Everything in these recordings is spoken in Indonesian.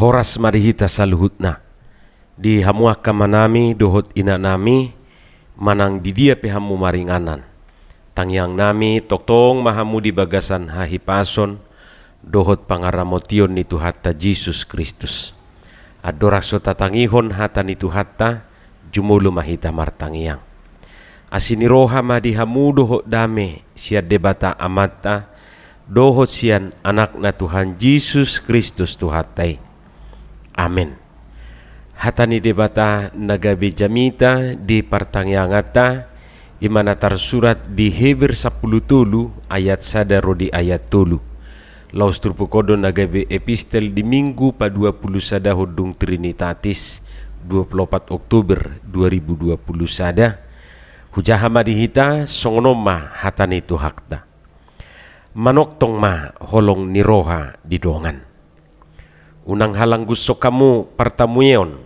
horas marihita saluhutna di hamuaka manami dohot ina nami manang didia pehamu maringanan tangyang nami toktong mahamu di bagasan hahipason dohot pangaramotion ni Tuhatta Jesus Kristus adorakso tatangihon hata ni Tuhatta jumulu mahita martangiang asiniroha madihamu dohot dame siad debata amata dohot sian anak na Tuhan Jesus Kristus Tuhattai. Amin. Hatani debata nagabe jamita di partangyangata imana tarsurat di Heber 10 tulu ayat sadaro di ayat tulu. Laus turpukodo nagabe epistel di minggu pa 20 sada hodung Trinitatis 24 Oktober 2020 sada. Hujahama dihita songonoma hatani tu hakta. Manoktong ma holong niroha di dongan. Unang halang gusto kamu partamueon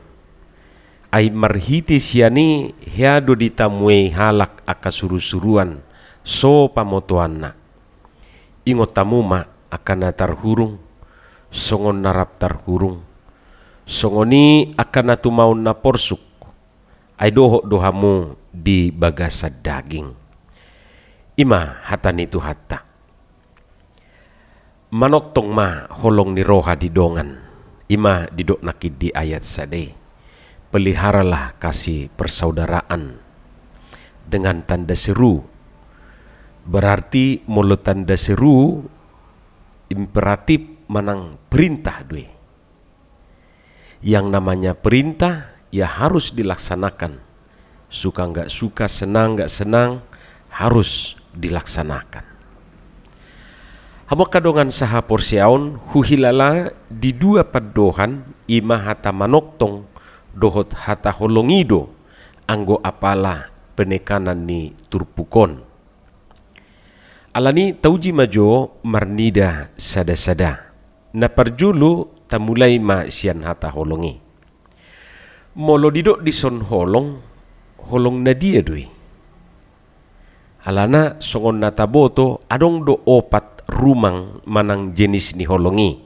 ay marhiti siani hiado ditamuei halak akasuru-suruan so pamotuan na. Ingot tamu ma akan tarhurung songon narap tarhurung songoni akan natumaun na porsuk ay doho dohamu di bagasad daging. Ima hatani tu hatta. Manoktong ma holong niroha di dongan. Ima didok nakid di ayat sade. Peliharalah kasih persaudaraan dengan tanda seru. Berarti mulut tanda seru imperatif manang perintah dwe. Yang namanya perintah ya harus dilaksanakan. Suka nggak suka, senang nggak senang, harus dilaksanakan. Hamak kadongan saha porsiaon huhilala di dua padohan ima hata manoktong dohot hata holongido anggo apala penekanan ni turpukon. Alani tauji majo marnida sada-sada na parjulu tamulai ma sian hata holongi. Molo didok dison holong na dia dui. Alana songon nataboto adong do opat rumang manang jenis ni holongi.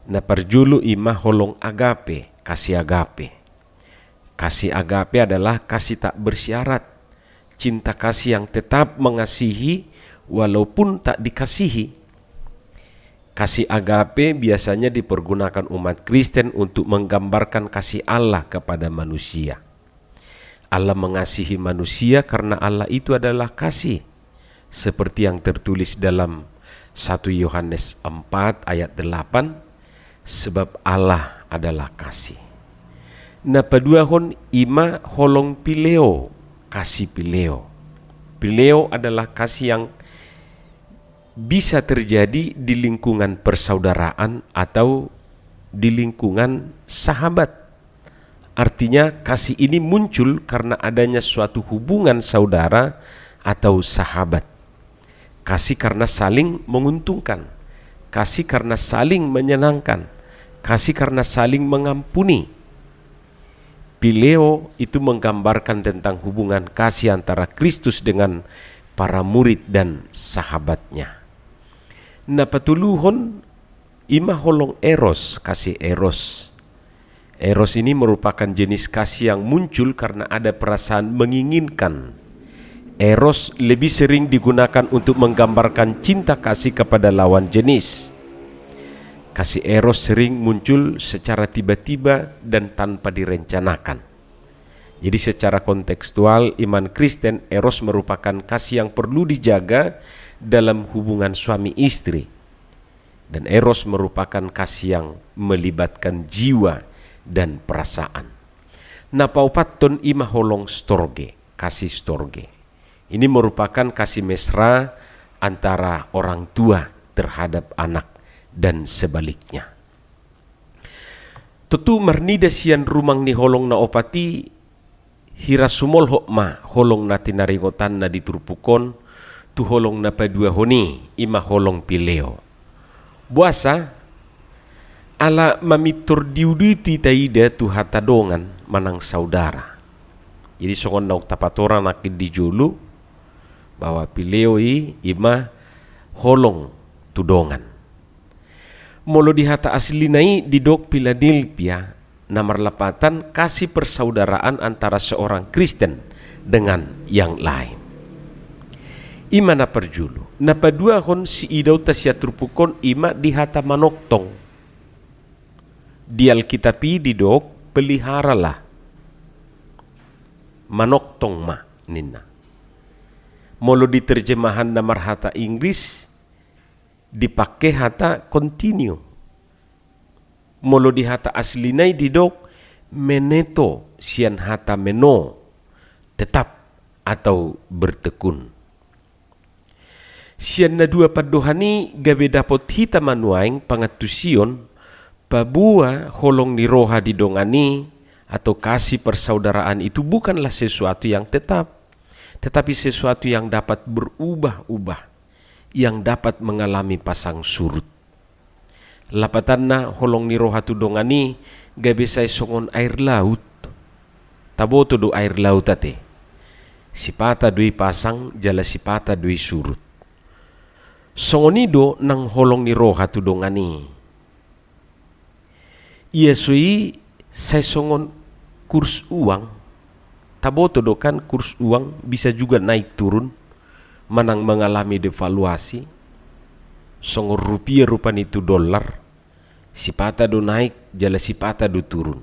Na parjulu ima holong agape, kasih agape. Kasih agape adalah kasih tak bersyarat. Cinta kasih yang tetap mengasihi walaupun tak dikasihi. Kasih agape biasanya dipergunakan umat Kristen untuk menggambarkan kasih Allah kepada manusia. Allah mengasihi manusia karena Allah itu adalah kasih. Seperti yang tertulis dalam 1 Yohanes 4 ayat 8, sebab Allah adalah kasih. Na paduahon ima holong pileo, kasih pileo. Pileo adalah kasih yang bisa terjadi di lingkungan persaudaraan atau di lingkungan sahabat. Artinya kasih ini muncul karena adanya suatu hubungan saudara atau sahabat. Kasih karena saling menguntungkan, kasih karena saling menyenangkan, kasih karena saling mengampuni. Pileo itu menggambarkan tentang hubungan kasih antara Kristus dengan para murid dan sahabatnya. Na patuluhon ima holong eros, kasih eros. Eros ini merupakan jenis kasih yang muncul karena ada perasaan menginginkan. Eros lebih sering digunakan untuk menggambarkan cinta kasih kepada lawan jenis. Kasih eros sering muncul secara tiba-tiba dan tanpa direncanakan. Jadi secara kontekstual iman Kristen, eros merupakan kasih yang perlu dijaga dalam hubungan suami istri. Dan eros merupakan kasih yang melibatkan jiwa dan perasaan. Napaupaton ima holong storge, kasih storge. Ini merupakan kasih mesra antara orang tua terhadap anak dan sebaliknya. Tutu marnida sian rumang ni holong na opati hira sumolho ma holong na tinaringotan na diturpukon tu holong na padua honi ima holong pileo. Buasa ala mamitur diuditi taida tu hatadongan manang saudara. Jadi songon nauk tapatora nakid dijulu bahwa pileo ima holong tudongan. Molo di hata asli nai di dok Philadelphia nomor 8 kasih persaudaraan antara seorang Kristen dengan yang lain. Ima na perjulu. Napadua kon si idaw tasya trupukon ima di hata manoktong. Di Alkitapi di dok peliharalah manoktong ma ninna. Molo di terjemahan namar hata Inggris dipakai hata continue. Molo di hata aslinai di dok meneto sian hata meno tetap atau bertekun. Sian na dua padohani gabe dapot hita manuaing pangatusion pabua holong ni roha di dongani atau kasih persaudaraan itu bukanlah sesuatu yang tetap, tetapi sesuatu yang dapat berubah-ubah, yang dapat mengalami pasang surut. Lapatanna holong ni roha tu dongani gabe say songon air laut. Taboto do air laut ate. Sipata dui pasang jala sipata dui surut. Songonido nang holong ni roha tu dongani. Ia sui say songon kurs uang. Taboto do kan kurs uang bisa juga naik turun. Manang mengalami devaluasi. Songon rupiah rupan itu dolar. Sipata do naik jala sipata do turun.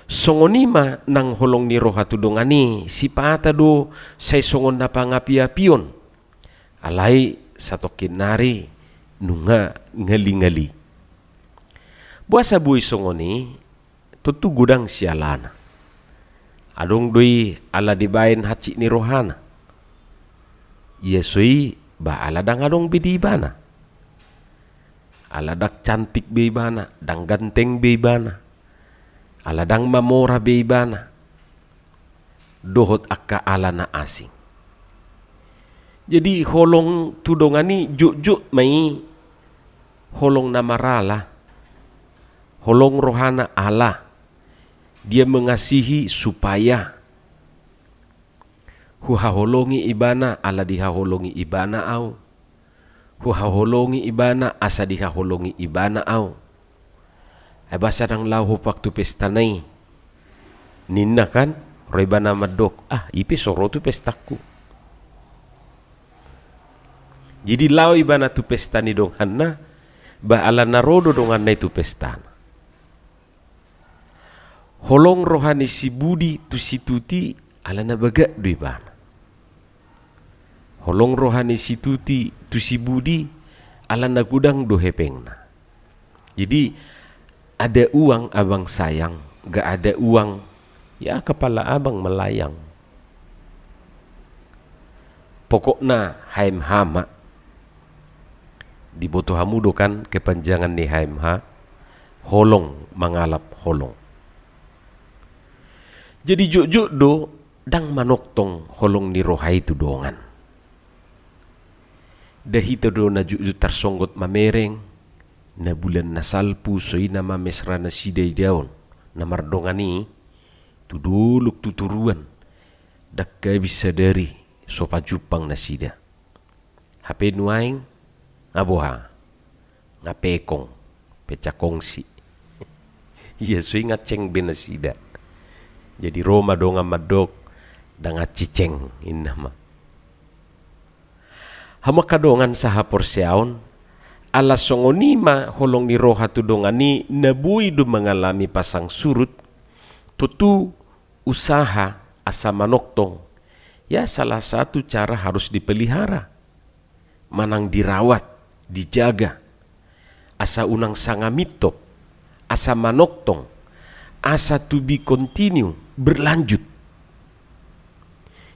Songonima nang holong ni roha tu dongani. Sipata do say songon napangapi-apion. Alai satu kinari nunga ngali-ngali. Buasa bui songoni tutu gudang sialana. Adong doi ala dibain haci ni rohana. Yesui ba ala dang adong bidibana. Ala dak cantik beibana, dang ganteng beibana. Ala dang mamora beibana. Dohot akka ala na asing. Jadi holong tudongani juk-juk mai holong namarala. Holong rohana Allah. Dia mengasihi supaya huhaholongi ibana ala dihaholongi ibana au. Huhaholongi ibana asa dihaholongi ibana au. Basa nang lahu waktu pesta nai. Ninna kan roibana madok. Ipi soro tu pestaku. Jadi lau ibana tu pesta ni dong hanna ba ala narodo dongan na itu pesta. Holong rohani si budi tu si tuti ala na baga do ibana. Holong rohani si tuti tu si budi ala na gudang do hepengna. Jadi ada uang abang sayang, gak ada uang ya kepala abang melayang. Pokokna haim hama di boto hamudo kan kepanjangan ni HMH holong mangalap holong. Jadi juk-juk do dang manoktong holong ni roha itu dongan. Dahito do na juk tersonggot mamereng na bulan na salpu soi nama mesra na sidai daun na mardongani tu duluk tuturuan dak bisa dari sopa jupang na sida. HP nuaing ngaboha ngapekong pecakongsi. Iya sui ngaceng benasida. Jadi Roma donga madok dan ngaciceng innama. Hama kadongan saha porseaon ala songonima holong ni roha tu dongani nabui do mengalami pasang surut tutu usaha asa manoktong. Ya salah satu cara harus dipelihara. Manang dirawat, dijaga, asa unang sangamitop, asa manoktong, asa to be continue, berlanjut.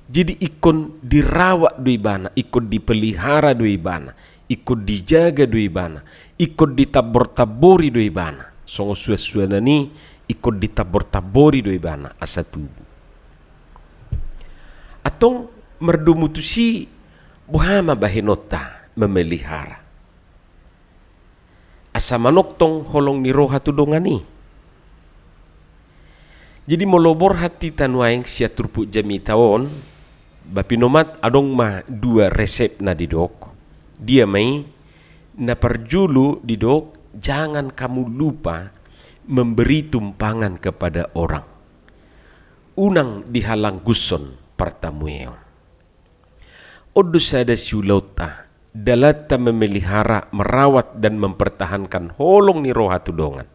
Jadi ikon dirawat do ibana, ikon dipelihara do ibana, ikon dijaga do ibana, ikon ditabor-tabori do ibana. Songo sua-suana ni ikon ditabor-tabori do ibana asa tubuh. Atong merdumutusi buhama bahenota memelihara. Asa manoktong holong ni roha tu dongani. Jadi molobor hati tanuaing sia turpu jami taon bapinomat adong mah dua resep na didok. Dia mai na perjulu didok jangan kamu lupa memberi tumpangan kepada orang. Unang dihalang guson pertamueon. Odo sada siulauta, dalata memelihara, merawat dan mempertahankan holong ni roha tudongan.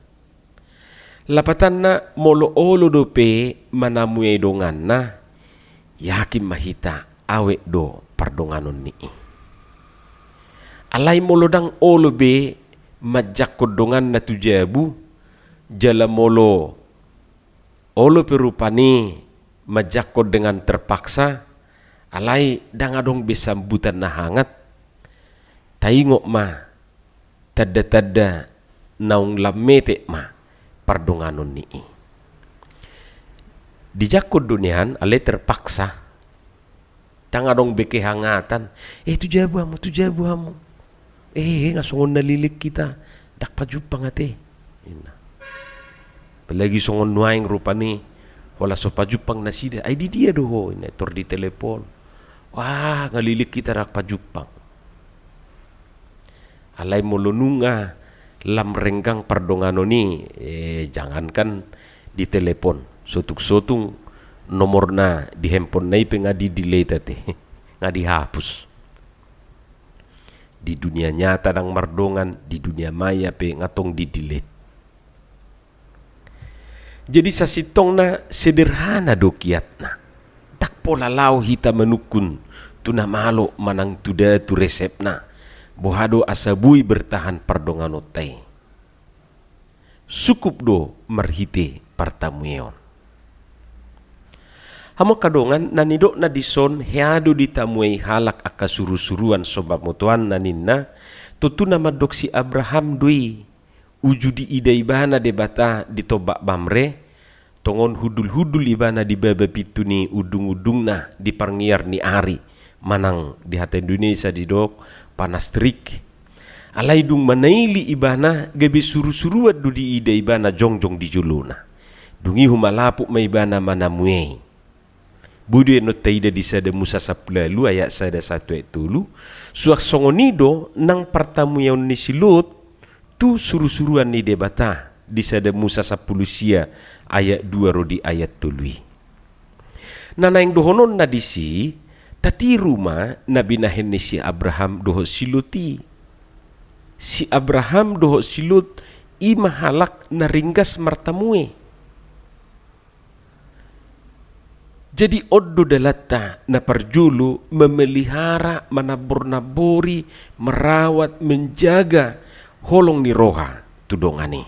Lapatan na molo-olo dope manamue dongan na, yakin mahita awe do pardonganon ni. Alay molodang olo be majak kodongan na tujabu, jala molo olo perupani majak dengan terpaksa, alay dangadong besambutan na hangat, taingok ma tada-tada naung lamete ma pardonganon ni. Dijakod dunian alay terpaksa, dangadong beke hangatan, tujabu hamu. Ngasungon nalilik kita, dakpajupang ate. Palagi sungon nuaing rupa ni, wala so pajupang nasida, ay di dia doho, tor di telepon. Wah, ngalilik kita dakpajupang. Alay molonunga, lam renggang pardongano ni, jangankan di telepon, sotung-sotung nomor na di handphone na ipe nga di delete ate, nga dihapus. Di dunia nyata nang mardongan, di dunia maya pe ngatong di delete. Jadi sa sitong na sederhana do kiat na. Dakpola lau hita menukun tuna malo manang tuda tu resep na. Bohado asabui bertahan pardongan otai. Sukup do marhite partamueon. Hamo kadongan nanidok na dison heado ditamuai halak aka suru-suruan sobab mutuan naninna tutuna madok si Abraham dui ujudi idai ibana debata ditobak bamre tongon hudul-hudul ibana di baba pituni udung-udung na di parngiar ni ari manang di hata Indonesia didok panas terik alai dung manaili ibana gabe suru-suruat du di idai ibana jongjong di juluna dungi humalapuk ma ibana manamuei. Budu no taida di sada Musa sapulalu ayat sada 1 ayat 3 suak songonido nang partamueon ni silut tu suru-suruan ni debata di sada Musa sapulusia ayat 2 rodi ayat 3. Nanaing dohonon na disi tati rumah nabi nahen ni si Abraham doho siluti. Si Abraham doho silut ima halak na ringgas martamue. Jadi oddo dalata na parjulu memelihara, manabor-nabori, merawat, menjaga holong ni roha tudongani.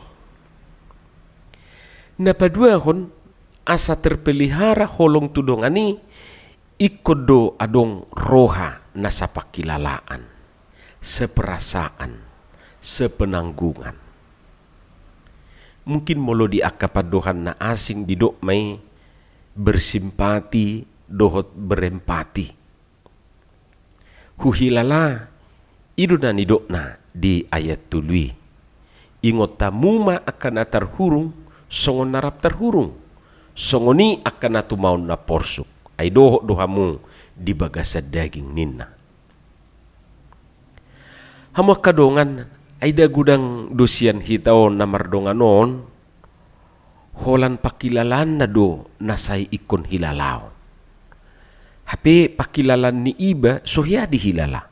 Na paduahon asa terpelihara holong tudongani ikodo adong roha na sapakilalaan, seperasaan, sepenanggungan. Mungkin molo di akapadohan na asing didok may bersimpati dohot berempati. Huhilala idu na nidok na di ayat tului. Ingot tamuma akan atar hurung songon narap terhurung. Songoni akan atumaun na porsuk. Ay dohot dohamu di bagasa daging ninna. Hamuak kadongan ay dagudang dosian hitaon na mardonganon holan pakilalan na do nasay ikon hilalaw. Hape pakilalan ni iba sohya dihilala.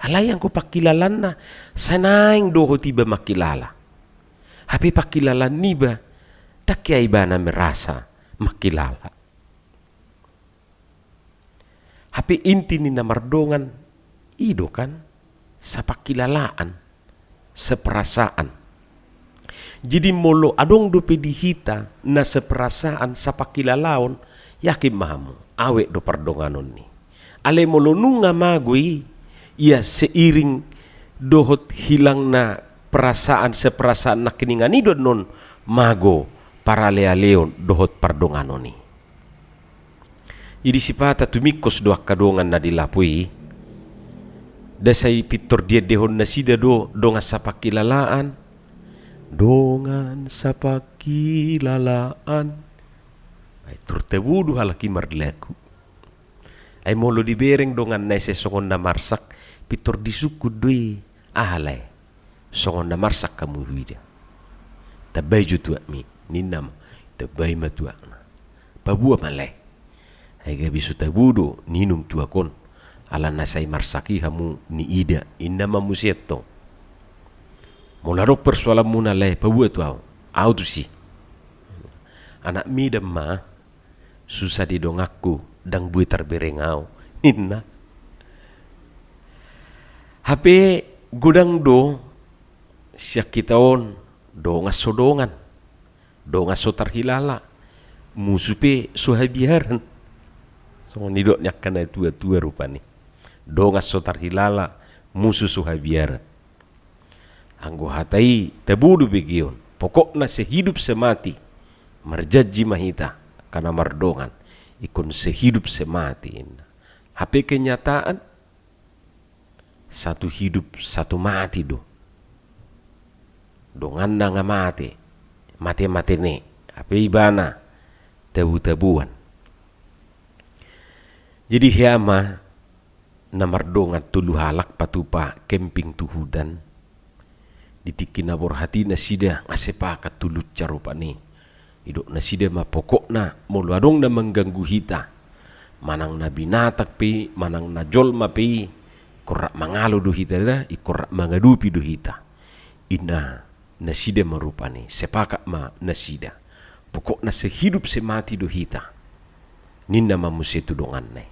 Alayang ko pakilalan na sanaing doho tiba makilala. Hape pakilalan ni ba dakya iba na merasa makilala. Hape inti ni namardongan ido kan sa pakilalaan, sa perasaan. Jadi molo adong do pedihita na seperasaan sa pakilalaon yakin mahamu awe do pardonganon ni. Ale molo nunga magui ya seiring dohot hilang na perasaan seperasaan na kiningan idon non mago para lealeon dohot pardonganon ni. Jadi sipata tumikos do kadongan na dilapui dasay pitor dia dehon na sida do nga sa pakilalaan dongan sa pakilalaan ay turtebudu halaki marlaku ay molo dibereng dongan na sesongon na marsak pitor disukud dui ahalay songon na marsak kamu huida tabay jutua mi ninam tabay matua pabua malay ay gabi su tabudo ninum tuakon ala nasay marsaki hamu ni ida inama musieto mularok persoalan muna lay pabua tu au tu si anak mi ma susah didongakku dang bui terberengau inna HP gudang do siak kitaon do ngasodongan do ngasotar hilala musupe suhabiaran so nidok nyakkan tua rupani do ngasotar hilala musuh suhabiaran anggo hatai tebudu begion pokokna sehidup semati marjaji mahita karena mardongan ikon sehidup semati HP kenyataan satu hidup satu mati do dongan nga mati ne apa ibana tabu-tabuan jadi hiama namardongan tulu halak patupa kemping tuhudan ditikin nabor hati nasida ngasepakat tulut carupani idok nasida ma pokokna muluadong na mengganggu hita manang na binatak pi manang na jolma pi korak mangalo do hita da ikorak mangadupi do hita ina nasida marupani sepakat ma nasida pokok na sehidup semati do hita ninna mamusetu dongan ne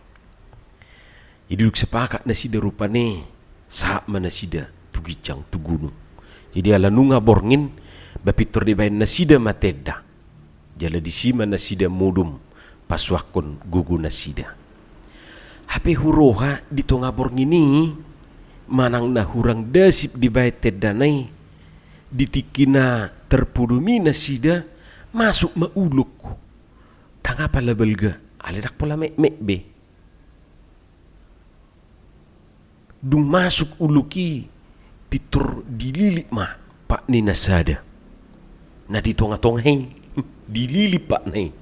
iduk sepakat nasida rupani saat manasida tugicang tugunu jadi ala nunga borngin bapitor di bain nasida mateda jala disima nasida modum paswakon gugu nasida HP huroha di tonga borngini manang na hurang dasip di bait tedanai ditikina terpudumi nasida masuk mauluk dang apa labelga alirak pola mek be dung masuk uluki pitur dililit ma pak ni nasada na di tonga hei dililit pak nai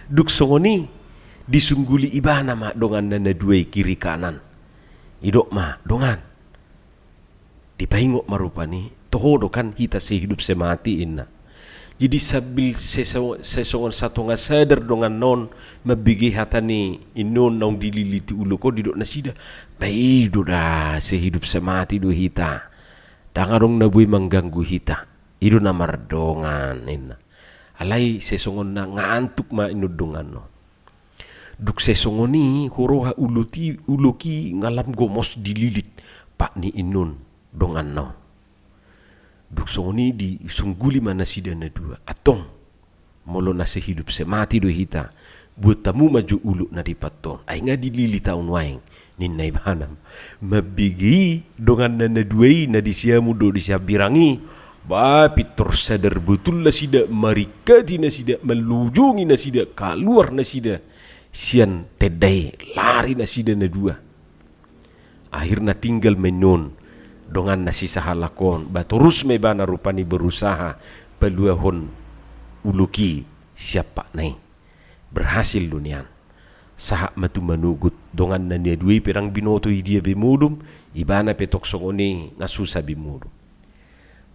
duk songoni disungguli ibana ma dongan na duai kiri kanan idok ma dongan dipaingok marupani tohodo kan hita sehidup semati inna jadi sabil sesongon satu sadar dongan non mabigi hatani inon nong dililiti uluko didok nasida bai do da sehidup semati do hita dangarong nabui mengganggu hita ido namar dongan inna alai sesongon na ngantuk ma inudongan no duk sesongoni horoha uluki ngalam gomos dililit pak ni inun dongan no duk songoni di sungguli mana sida na dua atong molo na sehidup semati do hita buat tamu maju uluk na dipaton ay nga dililit taun waeng nin na ibanam mabigi dongan na duai na disiamu do disiabirangi ba pitor sadar betul na sida marikati na sida melujungi na sida keluar na sida sian tedai lari nasida na dua akhirnya tinggal menon dongan nasi sahalakon baturus me bana rupani berusaha peluahon uluki siapa nai berhasil dunian sahak matu manugut dongan nania dui perang binoto dia bimudum ibana petok songoni ngasusa bimudum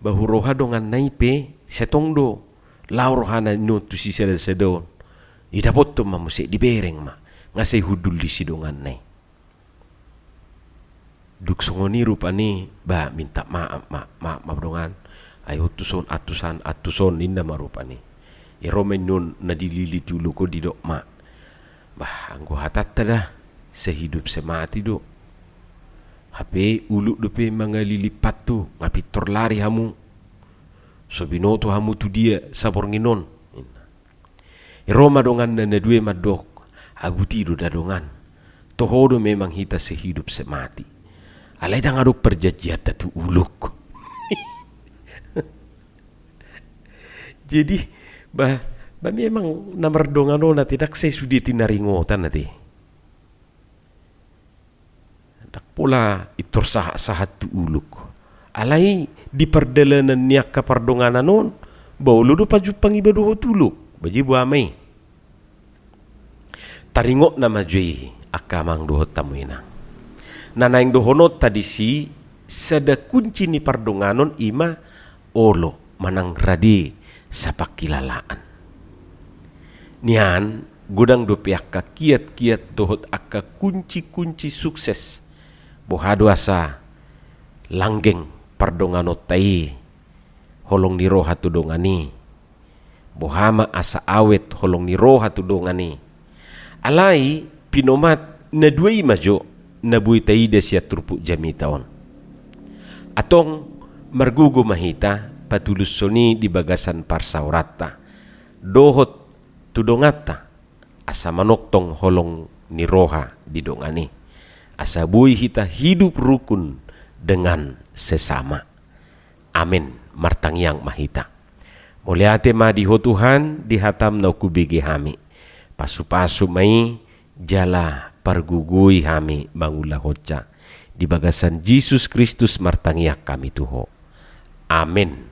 bahuroha dongan nai pe setongdo laurohana no tu si sedon idapot to mamuse dibereng ma ngasay hudul di sidongan nai duk songoni rupani ba minta maaf dongan ayo atuson inna marupani iromen nun nadilili dulu ko didok ma bah anggo hatat tada sehidup semati do HP uluk dope mangalilipat tu ngapitor lari hamu sobinoto hamu tu dia sabornginon Roma dongan na due madok aguti do dadongan tohodo memang hita sehidup semati alai dang aduk perjanjian tu uluk jadi bah memang namar dongan na tidak saya sudah tinaringotan nanti dak pola itor sahat tu uluk alai di perdalanan niak ka pardonganan non baulu do pajupang ibadu tuluk baji buamai taringok na majui akamang dohot tamuina nanaing dohonot tadi si sada kunci ni pardonganon ima olo manang radi sa pakilalaan. Nian gudang do piaka kiat-kiat dohot akka kunci-kunci sukses bohado asa langgeng pardongano tai holong ni roha tudongani bohama asa awet holong ni roha tudongani alai pinomat na duai majo na bui taida siya turpu jami taon atong margugo mahita patulus soni di bagasan parsaurata dohot tudongata asa manoktong holong ni roha di dongani asa bui hita hidup rukun dengan sesama. Amin. Martangyang mahita. Muliate ma diho Tuhan dihatam na kubigi hami. Pasu-pasu may jala pargugui hami mangulahotja. Di bagasan Jesus Kristus martangyak kami tuho. Amin.